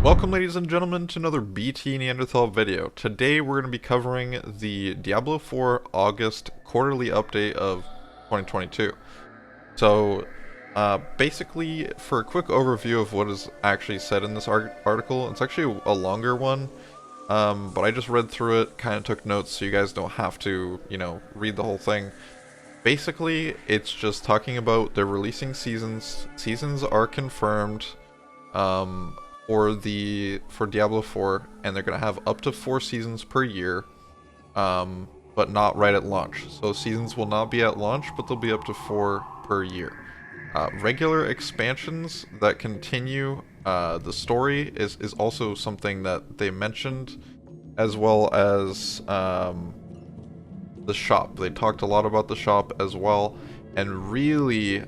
Welcome, ladies and gentlemen, to another BTNeanderthal video. Today we're going to be covering the Diablo 4 August quarterly update of 2022. So, basically, for a quick overview of what is actually said in this article, it's actually a longer one, but I just read through it, kind of took notes so you guys don't have to, read the whole thing. Basically, it's just talking about they're releasing seasons. Seasons are confirmed. For Diablo 4, and they're going to have up to 4 seasons per year, but not right at launch. So seasons will not be at launch, but they'll be up to 4 per year. Regular expansions that continue the story is also something that they mentioned, as well as the shop. They talked a lot about the shop as well, and really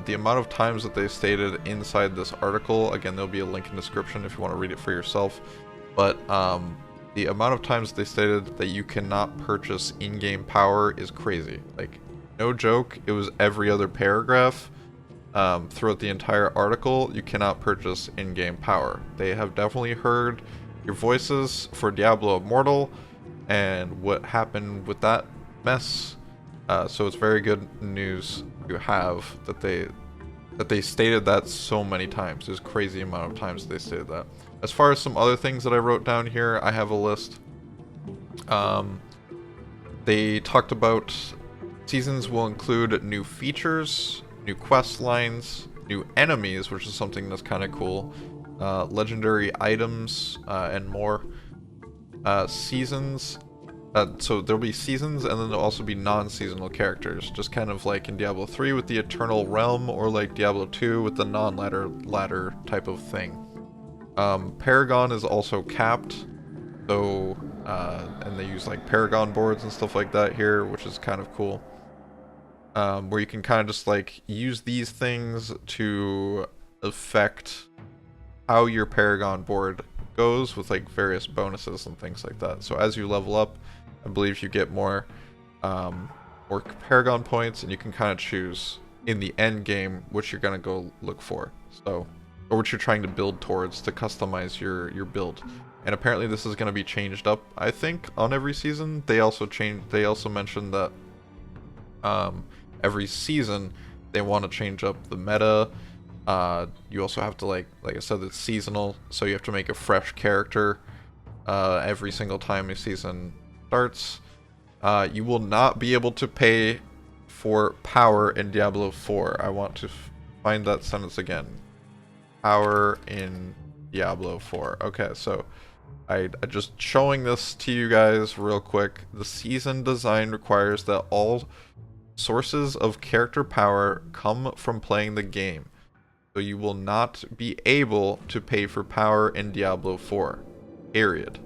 the amount of times that they stated inside this article, again, there'll be a link in the description if you want to read it for yourself, but the amount of times they stated that you cannot purchase in-game power is crazy. Like, no joke, it was every other paragraph throughout the entire article. You cannot purchase in-game power. They have definitely heard your voices for Diablo Immortal and what happened with that mess. So it's very good news to have that they stated that so many times. There's a crazy amount of times they stated that. As far as some other things that I wrote down here, I have a list. They talked about seasons will include new features, new quest lines, new enemies, which is something that's kind of cool, legendary items, and more. Seasons. So there'll be seasons, and then there'll also be non-seasonal characters, just kind of like in Diablo 3 with the Eternal Realm, or like Diablo 2 with the non-ladder type of thing. Paragon is also capped, so and they use like Paragon boards and stuff like that here, which is kind of cool. Where you can kind of just like use these things to affect how your Paragon board goes with like various bonuses and things like that. So as you level up, I believe you get more Paragon points, and you can kind of choose in the end game which you're gonna go look for. So, or what you're trying to build towards to customize your build. And apparently this is gonna be changed up, I think, on every season. They also mentioned that every season they want to change up the meta. You also have to like I said, it's seasonal, so you have to make a fresh character every single time a season starts. You will not be able to pay for power in Diablo 4. I want to find that sentence again. Power in Diablo 4. Okay, so I just showing this to you guys real quick. The season design requires that all sources of character power come from playing the game. So you will not be able to pay for power in Diablo 4. Period.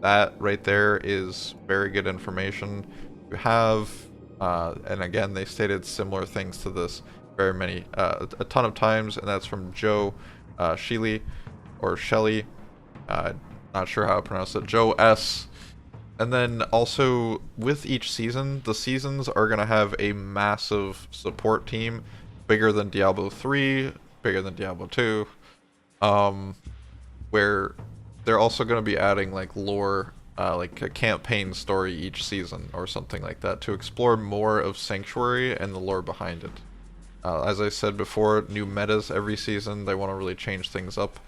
That right there is very good information. You have, and again, they stated similar things to this a ton of times, and that's from Joe Shelley, or Shelley, not sure how to pronounce it, Joe S. And then also, with each season, the seasons are going to have a massive support team, bigger than Diablo 3, bigger than Diablo 2, where they're also going to be adding like lore, like a campaign story each season or something like that, to explore more of Sanctuary and the lore behind it. As I said before, new metas every season. They want to really change things up.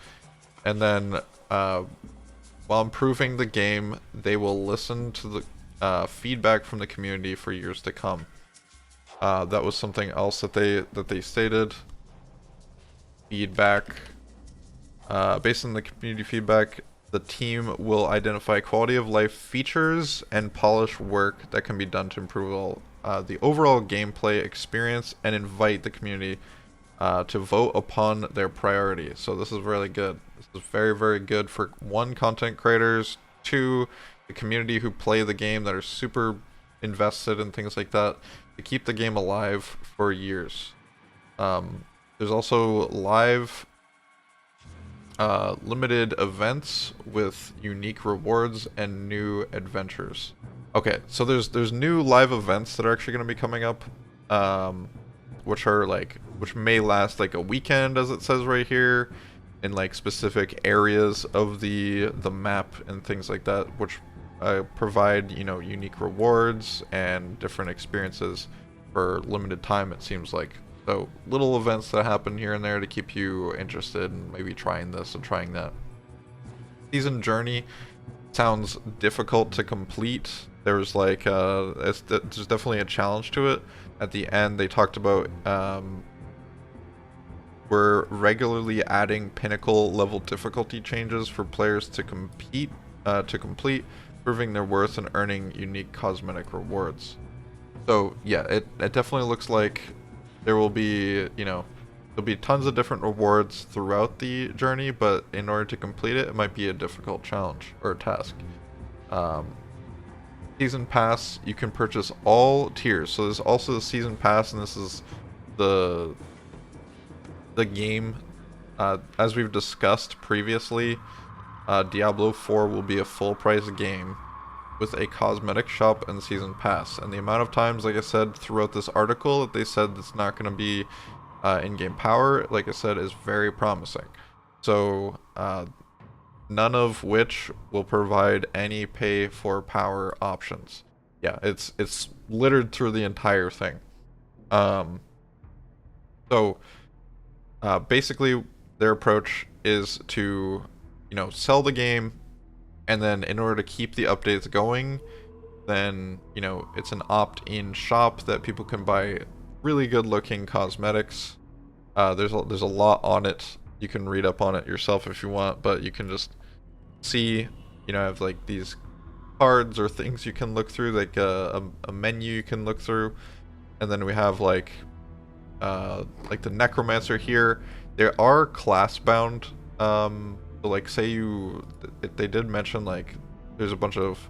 And then while improving the game, they will listen to the feedback from the community for years to come. That was something else that they stated. Feedback. Based on the community feedback, the team will identify quality of life features and polish work that can be done to improve the overall gameplay experience, and invite the community to vote upon their priorities. So this is really good. This is very, very good for, one, content creators, two, the community who play the game that are super invested in things like that, to keep the game alive for years. There's also live limited events with unique rewards and new adventures. Okay, so there's new live events that are actually going to be coming up, which may last like a weekend, as it says right here, in like specific areas of the map and things like that, which provide, you know, unique rewards and different experiences for limited time, it seems like. So little events that happen here and there to keep you interested in maybe trying this and trying that. Season journey sounds difficult to complete. There's like there's definitely a challenge to it. At the end they talked about we're regularly adding pinnacle level difficulty changes for players to complete, proving their worth and earning unique cosmetic rewards. So yeah, it definitely looks like there will be, you know, there'll be tons of different rewards throughout the journey, but in order to complete it, it might be a difficult challenge or task. Season pass, you can purchase all tiers. So there's also the season pass, and this is the game. As we've discussed previously, Diablo 4 will be a full price game with a cosmetic shop and season pass. And the amount of times, like I said, throughout this article that they said it's not going to be in-game power, like I said, is very promising. So none of which will provide any pay for power options. Yeah, it's littered through the entire thing. So basically their approach is to, you know, sell the game, and then in order to keep the updates going, then, you know, it's an opt-in shop that people can buy really good looking cosmetics. There's a lot on it. You can read up on it yourself if you want, but you can just see, you know, I have like these cards or things you can look through, like a menu you can look through, and then we have like the necromancer here. There are class bound, so like say they did mention like there's a bunch of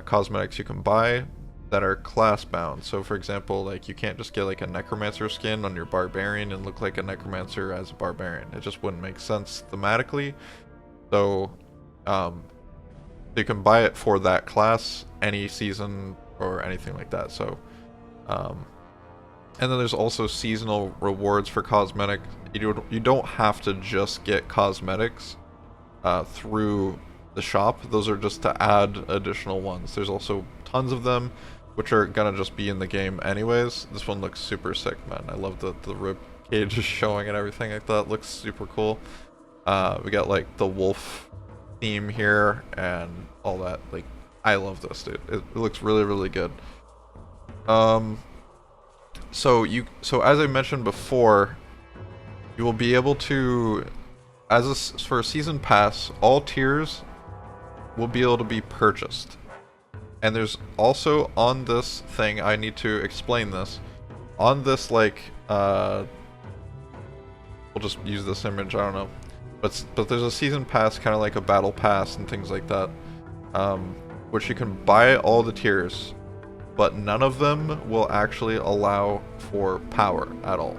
cosmetics you can buy that are class bound. So for example, like you can't just get like a necromancer skin on your barbarian and look like a necromancer as a barbarian. It just wouldn't make sense thematically. So you can buy it for that class any season or anything like that. So and then there's also seasonal rewards for cosmetic. You don't have to just get cosmetics through the shop. Those are just to add additional ones. There's also tons of them, which are gonna just be in the game anyways. This one looks super sick, man. I love the rib cage is showing and everything like that. It looks super cool. We got like the wolf theme here and all that. Like, I love this, dude. It looks really, really good. So as I mentioned before, you will be able to, for a season pass, all tiers will be able to be purchased. And there's also on this thing, I need to explain this. On this, like, we'll just use this image, I don't know. But there's a season pass, kind of like a battle pass and things like that, which you can buy all the tiers, but none of them will actually allow for power at all.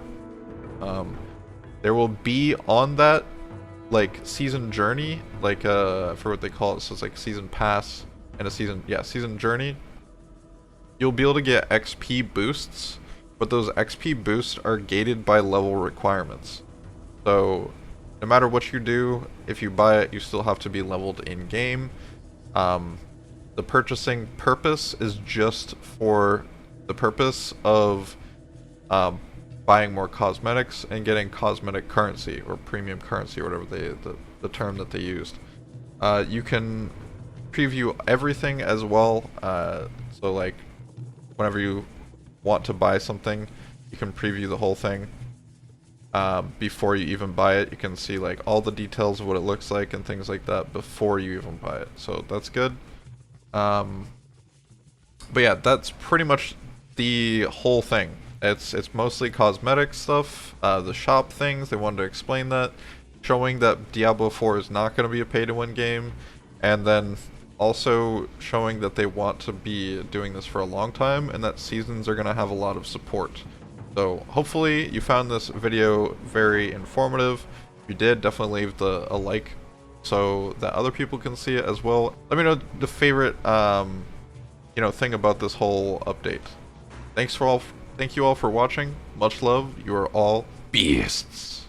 There will be on that, like, season journey, like, I forget what they call it, so it's like season pass and a season journey. You'll be able to get XP boosts, but those XP boosts are gated by level requirements. So no matter what you do, if you buy it, you still have to be leveled in game. The purchasing purpose is just for the purpose of buying more cosmetics and getting cosmetic currency or premium currency, or whatever the term that they used. You can preview everything as well. So like whenever you want to buy something, you can preview the whole thing before you even buy it. You can see like all the details of what it looks like and things like that before you even buy it. So that's good. But yeah, that's pretty much the whole thing. It's mostly cosmetic stuff, the shop things. They wanted to explain that, showing that Diablo 4 is not going to be a pay-to-win game, and then also showing that they want to be doing this for a long time, and that seasons are going to have a lot of support. So hopefully you found this video very informative. If you did, definitely leave a like so that other people can see it as well. Let me know the favorite thing about this whole update. Thank you all for watching. Much love. You are all beasts.